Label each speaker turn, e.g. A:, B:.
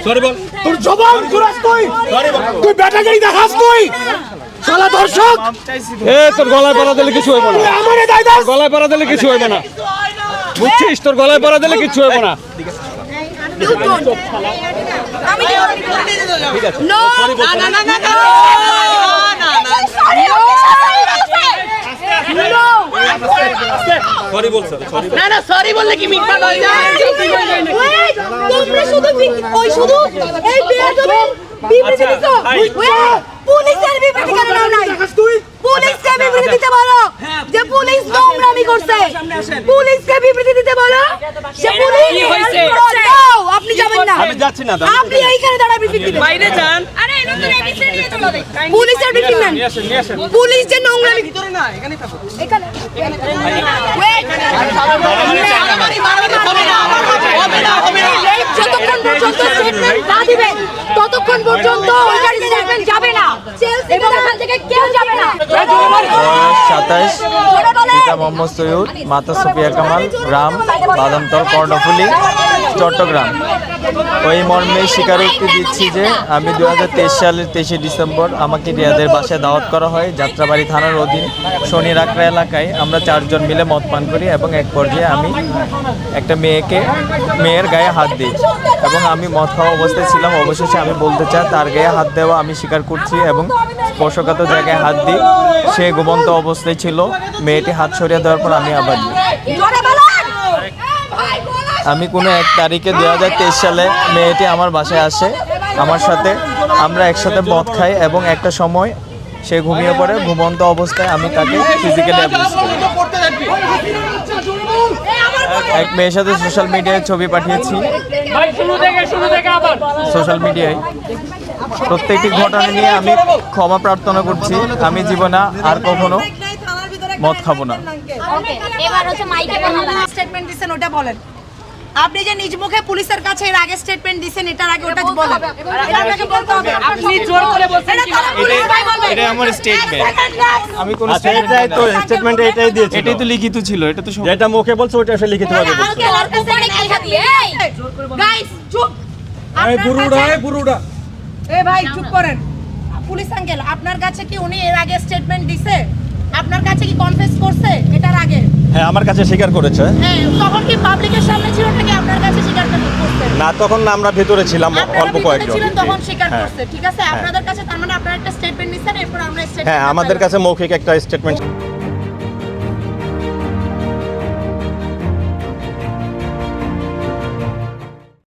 A: Sorry বল।
B: তোর জবান কুরাস তুই। তুই ব্যাটাগিরি দেখাস তুই। শালা দর্শক।
A: তোর গলায় পড়া দিলে কিছু হইব না।
B: আমারে দাই দাস।
A: গলায় পড়া দিলে কিছু হইব না। বুঝছিস, তোর গলায় পড়া দিলে কিছু হইব না। সরি বলছ।
C: না না সরি বললে কি মিটমাট হয়ে যায়?
D: তোমরা শুধু ওই শুধু এই বেয়াদবের বিবৃতি দিছো। পুলিশের বিবৃতি কেন নাও নাই? পুলিশকে বিবৃতি দিতে বলো যে পুলিশ নোংরামি করছে। পুলিশকে বিবৃতি দিতে বলো যে পুলিশ
C: কি হইছে?
D: দাও, আপনি যাবেন না।
A: আমি যাচ্ছি না।
D: আপনি এইখানে দাঁড়ায় বিবৃতি দিবেন।
C: বাইরে যান।
D: আরে নতুন এবিসি নিয়ে চলো দে। পুলিশের বিবৃতি নেন। পুলিশ যে নোংরামি
C: ভিতরে না, এখানেই থাকো।
D: এখানে ওয়েট যতক্ষণ পর্যন্ত স্টেটমেন্ট না দিবেন ততক্ষণ পর্যন্ত ওইটার স্টেটমেন্ট যাবে না। এবং এখান থেকে কেউ যাবে না।
E: 27 পিতা মোহাম্মদ সৈয়দ, মাতা সুফিয়া কামাল, গ্রাম বাদামতল, কর্ণফুলী, চট্টগ্রাম। ওই মর্মে স্বীকারোক্তি দিচ্ছি যে আমি 2023 সালের 23শে ডিসেম্বর আমাকে রিয়াদের বাসায় দাওয়াত করা হয় যাত্রাবাড়ি থানার অধীন শনি রাকড়া এলাকায়। আমরা 4 জন মিলে মদ পান করি এবং এক পর্যায়ে আমি একটা মেয়ের গায়ে হাত দিই এবং আমি মদ খাওয়া অবস্থায় ছিলাম। অবশেষে আমি বলতে চাই তার গায়ে হাত দেওয়া আমি স্বীকার করছি এবং স্পর্শকাতর জায়গায় হাত দিই। সে ঘুমন্ত অবস্থায় ছিল। মেয়েটি হাত সরিয়ে দেওয়ার পর আমি আবার দিই। আমি কোনো এক তারিখে 2023 সালে মেয়েটি আমার বাসায় আসে আমার সাথে। আমরা একসাথে মদ খাই এবং একটা সময় সে ঘুমিয়ে পড়ে। ঘুমন্ত অবস্থায় আমি তাকে ফিজিক্যালি অ্যাবিউজ করি। এক মেয়ের সাথে সোশ্যাল মিডিয়ায় ছবি পাঠিয়েছি। সোশ্যাল মিডিয়ায় প্রত্যেকটি ঘটনা নিয়ে আমি ক্ষমা প্রার্থনা করছি। আমি জীবনে আর কখনো মদ খাবো না।
D: এবার হচ্ছে মাইকে স্টেটমেন্ট দিবেন, ওটা বলেন। আপনি যে নিজ মুখে পুলিশের কাছে এর আগে স্টেটমেন্ট দিবেন, এটার আগে ওটা বলেন। এটা আপনাকে বলতে হবে।
C: আপনি জোর করে বলছেন কি?
E: এটা আমার স্টেটমেন্ট। আমি কোন
A: এটাই তো স্টেটমেন্ট এটাই দিয়েছি।
E: এটাই তো লিখিত ছিল। এটা তো
A: যেটা মুখে বলছো ওটা আসলে লিখিত ভাবে বলছো।
D: গাইস চুপ।
A: বুড়ুডা
D: এ ভাই চুপ করেন। পুলিশ আঙ্কেল, আপনার কাছে কি উনি এর আগে স্টেটমেন্ট দিছে? আপনার কাছে কি কনফেস করছে এটার আগে?
A: হ্যাঁ, আমার কাছে স্বীকার করেছে।
D: হ্যাঁ, তখন কি পাবলিকের সামনে ছিল নাকি আপনার কাছে স্বীকার করছে?
A: না, তখন আমরা ভেতরে ছিলাম অল্প কয়েকজন।
D: ছিলেন তখন স্বীকার
A: হ্যাঁ।
D: করছে। ঠিক আছে, আপনাদের কাছে তার মানে আপনারা একটা স্টেটমেন্ট নিছেন, এরপর আমরা
A: হ্যাঁ, আমাদের কাছে মৌখিক একটা স্টেটমেন্ট